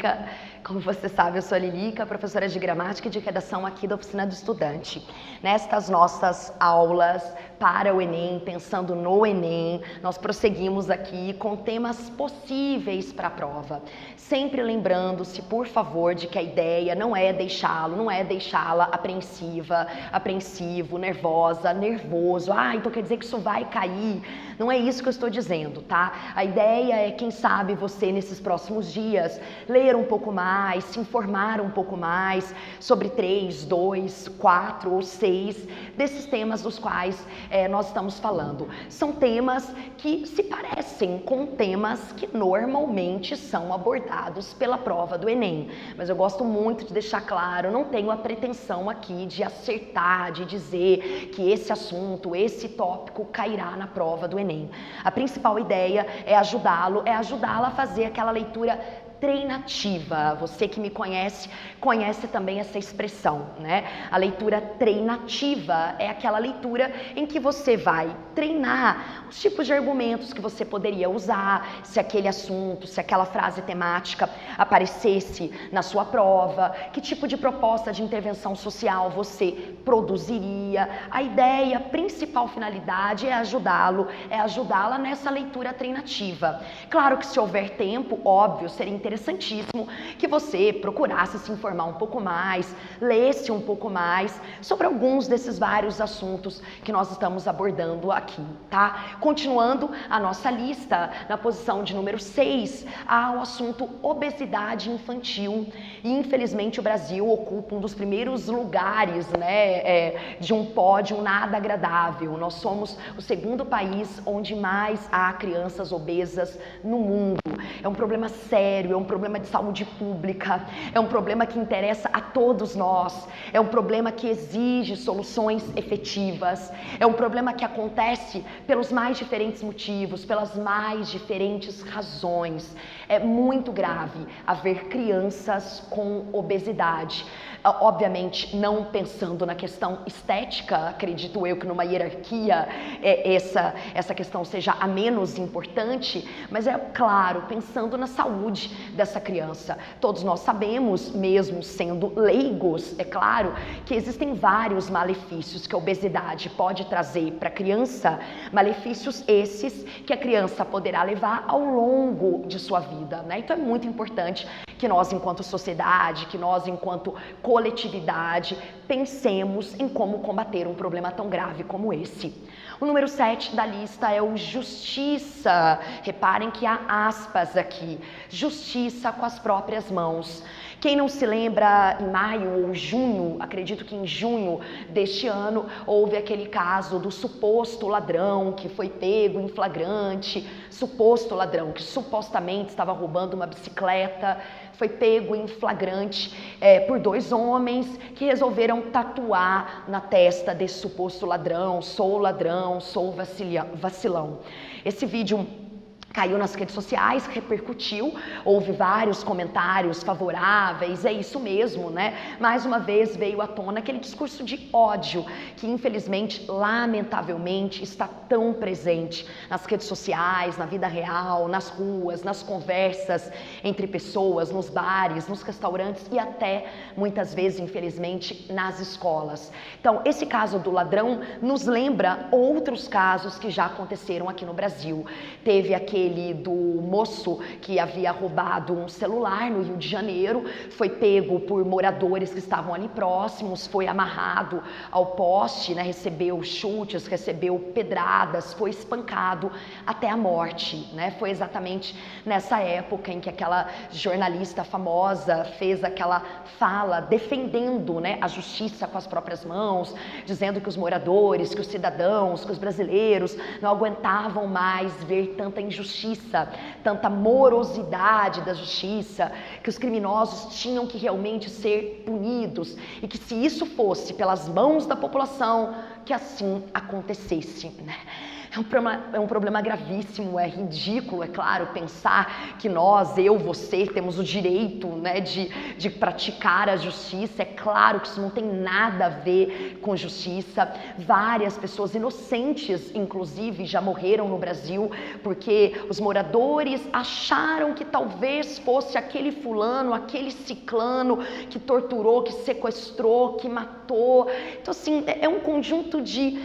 Lilica. Como você sabe, eu sou a Lilica, professora de gramática e de redação aqui da Oficina do Estudante. Nestas nossas aulas para o Enem, pensando no Enem, nós prosseguimos aqui com temas possíveis para a prova. Sempre lembrando-se, por favor, de que a ideia não é deixá-la apreensiva, apreensivo, nervosa, nervoso. Então quer dizer que isso vai cair. Não é isso que eu estou dizendo, tá? A ideia é, quem sabe, você nesses próximos dias ler um pouco mais, se informar um pouco mais sobre 3, 2, 4 ou 6 desses temas dos quais nós estamos falando. São temas que se parecem com temas que normalmente são abordados pela prova do Enem. Mas eu gosto muito de deixar claro, não tenho a pretensão aqui de acertar, de dizer que esse assunto, esse tópico cairá na prova do Enem. A principal ideia é ajudá-la a fazer aquela leitura treinativa. Você que me conhece também essa expressão, né? A leitura treinativa é aquela leitura em que você vai treinar os tipos de argumentos que você poderia usar, se aquele assunto, se aquela frase temática aparecesse na sua prova, que tipo de proposta de intervenção social você produziria. A ideia, a principal finalidade é ajudá-la nessa leitura treinativa. Claro que se houver tempo, óbvio, seria interessantíssimo que você procurasse se informar um pouco mais, lesse um pouco mais sobre alguns desses vários assuntos que nós estamos abordando aqui, tá? Continuando a nossa lista, na posição de número 6, há o assunto obesidade infantil. E infelizmente o Brasil ocupa um dos primeiros lugares, né, de um pódio nada agradável. Nós somos o segundo país onde mais há crianças obesas no mundo. É um problema sério, é um problema de saúde pública, é um problema que interessa a todos nós, é um problema que exige soluções efetivas, é um problema que acontece pelos mais diferentes motivos, pelas mais diferentes razões. É muito grave haver crianças com obesidade. Obviamente, não pensando na questão estética, acredito eu que numa hierarquia essa questão seja a menos importante, mas é claro, pensando na saúde dessa criança. Todos nós sabemos, mesmo sendo leigos, é claro, que existem vários malefícios que a obesidade pode trazer para a criança, malefícios esses que a criança poderá levar ao longo de sua vida, né? Então é muito importante que nós, enquanto sociedade, que nós, enquanto coletividade, pensemos em como combater um problema tão grave como esse. O número 7 da lista é o justiça. Reparem que há aspas aqui. Justiça com as próprias mãos. Quem não se lembra, em maio ou junho, acredito que em junho deste ano, houve aquele caso do suposto ladrão que foi pego em flagrante, suposto ladrão que supostamente estava roubando uma bicicleta, foi pego em flagrante por 2 homens que resolveram tatuar na testa desse suposto ladrão, sou vacilão. Esse vídeo caiu nas redes sociais, repercutiu, houve vários comentários favoráveis, é isso mesmo, né? Mais uma vez veio à tona aquele discurso de ódio que infelizmente, lamentavelmente, está tão presente nas redes sociais, na vida real, nas ruas, nas conversas entre pessoas, nos bares, nos restaurantes e até, muitas vezes, infelizmente, nas escolas. Então, esse caso do ladrão nos lembra outros casos que já aconteceram aqui no Brasil. Teve aquele do moço que havia roubado um celular no Rio de Janeiro, foi pego por moradores que estavam ali próximos, foi amarrado ao poste, né, recebeu chutes, recebeu pedradas, foi espancado até a morte, né? Foi exatamente nessa época em que aquela jornalista famosa fez aquela fala defendendo, né, a justiça com as próprias mãos, dizendo que os moradores, que os cidadãos, que os brasileiros não aguentavam mais ver tanta injustiça, tanta morosidade da justiça, que os criminosos tinham que realmente ser punidos e que se isso fosse pelas mãos da população, que assim acontecesse, né? É um problema gravíssimo, é ridículo, é claro, pensar que nós, eu, você, temos o direito, né, de praticar a justiça. É claro que isso não tem nada a ver com justiça. Várias pessoas inocentes, inclusive, já morreram no Brasil porque os moradores acharam que talvez fosse aquele fulano, aquele ciclano que torturou, que sequestrou, que matou. Então, assim, é um conjunto de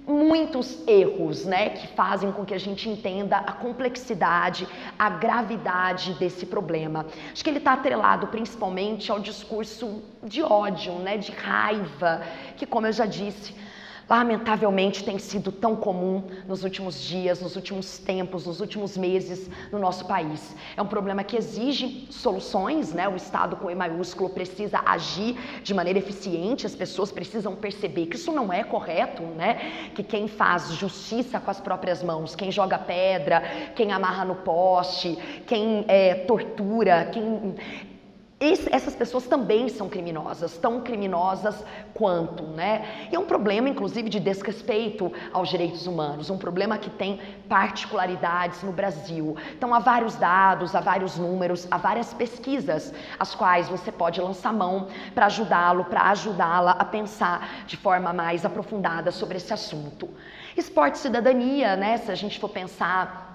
muitos erros, né, que fazem com que a gente entenda a complexidade, a gravidade desse problema. Acho que ele está atrelado principalmente ao discurso de ódio, né, de raiva, que, como eu já disse, lamentavelmente tem sido tão comum nos últimos dias, nos últimos tempos, nos últimos meses no nosso país. É um problema que exige soluções, né? O Estado com E maiúsculo precisa agir de maneira eficiente, as pessoas precisam perceber que isso não é correto, né? Que quem faz justiça com as próprias mãos, quem joga pedra, quem amarra no poste, quem tortura, essas pessoas também são criminosas, tão criminosas quanto, né? E é um problema, inclusive, de desrespeito aos direitos humanos, um problema que tem particularidades no Brasil. Então, há vários dados, há vários números, há várias pesquisas, as quais você pode lançar mão para ajudá-lo, para ajudá-la a pensar de forma mais aprofundada sobre esse assunto. Esporte e cidadania, né? Se a gente for pensar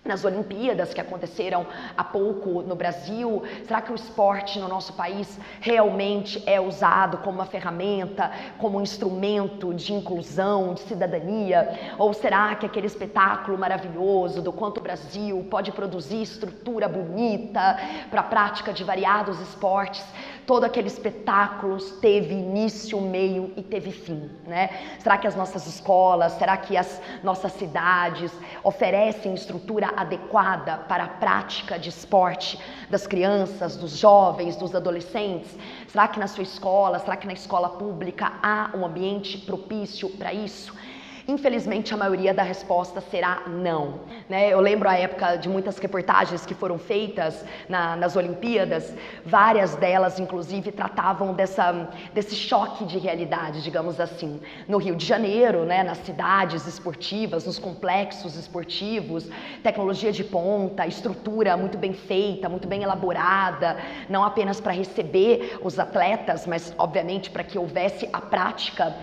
nas Olimpíadas que aconteceram há pouco no Brasil, será que o esporte no nosso país realmente é usado como uma ferramenta, como um instrumento de inclusão, de cidadania? Ou será que aquele espetáculo maravilhoso do quanto o Brasil pode produzir estrutura bonita para a prática de variados esportes, todo aquele espetáculo teve início, meio e teve fim, né? Será que as nossas escolas, será que as nossas cidades oferecem estrutura adequada para a prática de esporte das crianças, dos jovens, dos adolescentes? Será que na sua escola, será que na escola pública há um ambiente propício para isso? Infelizmente, a maioria da resposta será não, né? Eu lembro a época de muitas reportagens que foram feitas nas Olimpíadas, várias delas, inclusive, tratavam desse choque de realidade, digamos assim. No Rio de Janeiro, né, nas cidades esportivas, nos complexos esportivos, tecnologia de ponta, estrutura muito bem feita, muito bem elaborada, não apenas para receber os atletas, mas, obviamente, para que houvesse a prática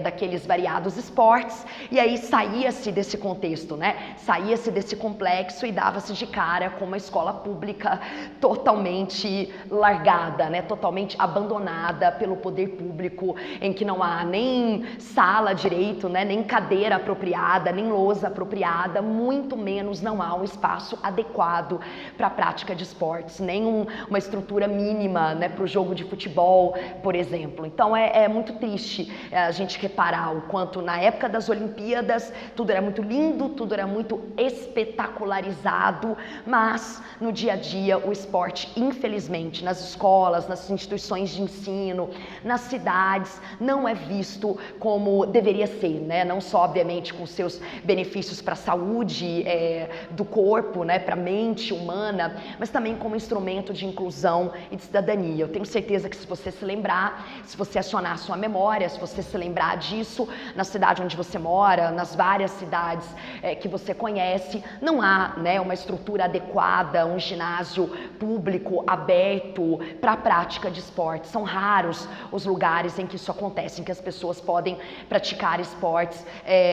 daqueles variados esportes. E aí saía-se desse contexto, né? Saía-se desse complexo e dava-se de cara com uma escola pública totalmente largada, né? Totalmente abandonada pelo poder público, em que não há nem sala direito, né? Nem cadeira apropriada, nem lousa apropriada, muito menos não há um espaço adequado para a prática de esportes, nem uma estrutura mínima, né? Para o jogo de futebol, por exemplo. Então é muito triste a gente reparar o quanto na época das Olimpíadas tudo era muito lindo, tudo era muito espetacularizado, mas no dia a dia o esporte, infelizmente, nas escolas, nas instituições de ensino, nas cidades, não é visto como deveria ser, né? Não só, obviamente, com seus benefícios para a saúde do corpo, né? Para a mente humana, mas também como instrumento de inclusão e de cidadania. Eu tenho certeza que se você se lembrar, se você acionar a sua memória, se você se lembrar disso, na cidade onde você mora, nas várias cidades que você conhece, não há, né, uma estrutura adequada, um ginásio público aberto para a prática de esportes. São raros os lugares em que isso acontece, em que as pessoas podem praticar esportes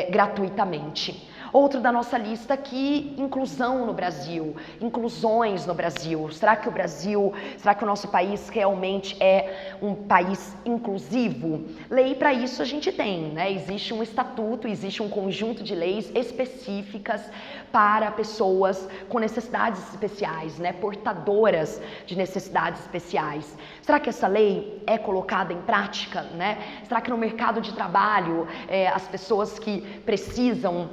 gratuitamente. Outro da nossa lista aqui, inclusão no Brasil, inclusões no Brasil. Será que o nosso país realmente é um país inclusivo? Lei para isso a gente tem, né? Existe um estatuto, existe um conjunto de leis específicas para pessoas com necessidades especiais, né? Portadoras de necessidades especiais. Será que essa lei é colocada em prática, né? Será que no mercado de trabalho as pessoas que precisam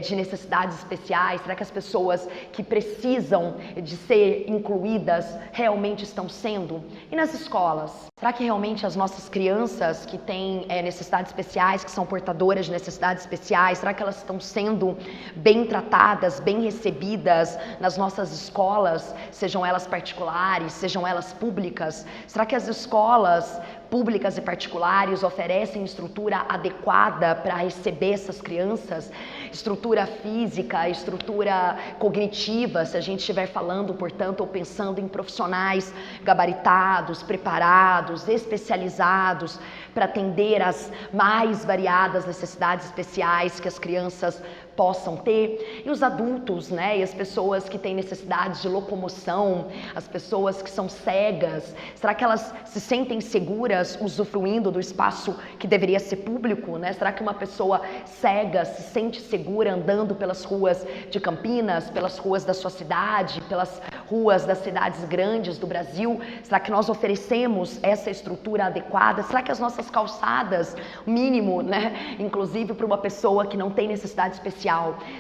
de necessidades especiais, será que as pessoas que precisam de ser incluídas realmente estão sendo? E nas escolas? Será que realmente as nossas crianças que têm necessidades especiais, que são portadoras de necessidades especiais, será que elas estão sendo bem tratadas, bem recebidas nas nossas escolas, sejam elas particulares, sejam elas públicas? Será que as escolas públicas e particulares oferecem estrutura adequada para receber essas crianças, estrutura física, estrutura cognitiva, se a gente estiver falando, portanto, ou pensando em profissionais gabaritados, preparados, especializados para atender às mais variadas necessidades especiais que as crianças possam ter, e os adultos, né, e as pessoas que têm necessidades de locomoção, as pessoas que são cegas, será que elas se sentem seguras usufruindo do espaço que deveria ser público, né? Será que uma pessoa cega se sente segura andando pelas ruas de Campinas, pelas ruas da sua cidade, pelas ruas das cidades grandes do Brasil? Será que nós oferecemos essa estrutura adequada? Será que as nossas calçadas, mínimo, né, inclusive para uma pessoa que não tem necessidade especial,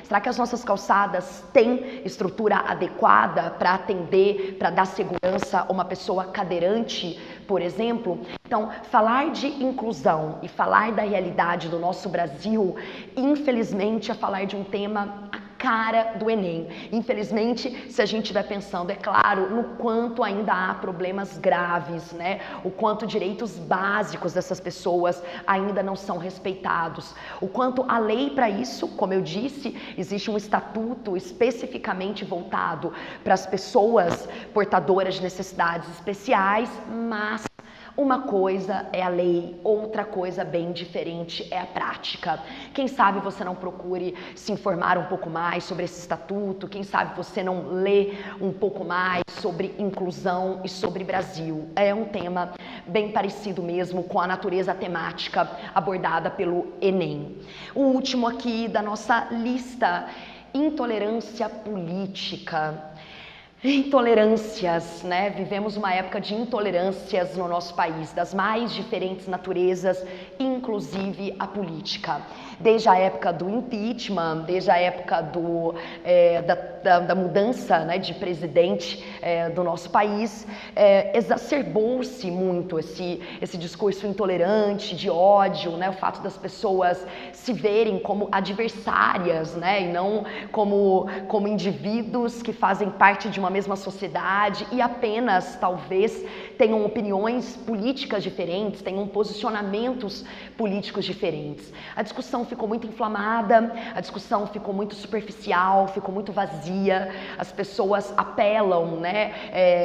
será que as nossas calçadas têm estrutura adequada para atender, para dar segurança a uma pessoa cadeirante, por exemplo? Então, falar de inclusão e falar da realidade do nosso Brasil, infelizmente, é falar de um tema cara do Enem. Infelizmente, se a gente estiver pensando, é claro, no quanto ainda há problemas graves, né? O quanto direitos básicos dessas pessoas ainda não são respeitados. O quanto a lei para isso, como eu disse, existe um estatuto especificamente voltado para as pessoas portadoras de necessidades especiais, mas uma coisa é a lei, outra coisa bem diferente é a prática. Quem sabe você não procure se informar um pouco mais sobre esse estatuto, quem sabe você não lê um pouco mais sobre inclusão e sobre Brasil. É um tema bem parecido mesmo com a natureza temática abordada pelo Enem. O último aqui da nossa lista, intolerância política. Intolerâncias, né? Vivemos uma época de intolerâncias no nosso país, das mais diferentes naturezas, inclusive a política. Desde a época do impeachment, desde a época da mudança, né, de presidente do nosso país, exacerbou-se muito esse discurso intolerante, de ódio, né? O fato das pessoas se verem como adversárias, né? E não como indivíduos que fazem parte de uma mesma sociedade e apenas, talvez, tenham opiniões políticas diferentes, tenham posicionamentos políticos diferentes. A discussão ficou muito inflamada, a discussão ficou muito superficial, ficou muito vazia, as pessoas apelam, né,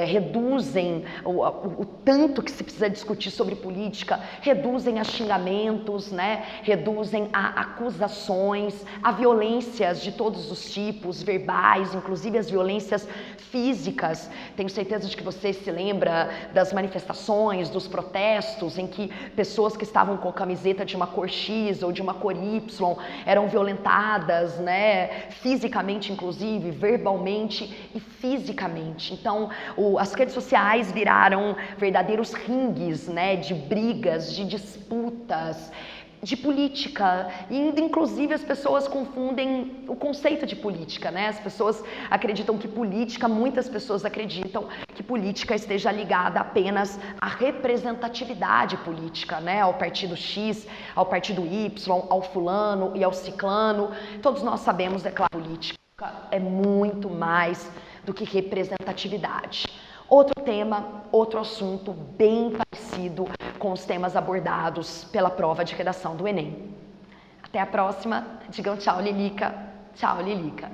reduzem o tanto que se precisa discutir sobre política, reduzem a xingamentos, né, reduzem a acusações, a violências de todos os tipos, verbais, inclusive as violências físicas. Tenho certeza de que você se lembra das manifestações, dos protestos em que pessoas que estavam com a camiseta de uma cor X ou de uma cor Y eram violentadas, né, fisicamente inclusive, verbalmente e fisicamente. Então, as redes sociais viraram verdadeiros ringues, né, de brigas, de disputas, de política, e inclusive as pessoas confundem o conceito de política, né? As pessoas acreditam que política, muitas pessoas acreditam que política esteja ligada apenas à representatividade política, né? Ao partido X, ao partido Y, ao fulano e ao ciclano. Todos nós sabemos, é claro, política é muito mais do que representatividade. Outro tema, outro assunto bem parecido com os temas abordados pela prova de redação do Enem. Até a próxima. Digam tchau, Lilica. Tchau, Lilica.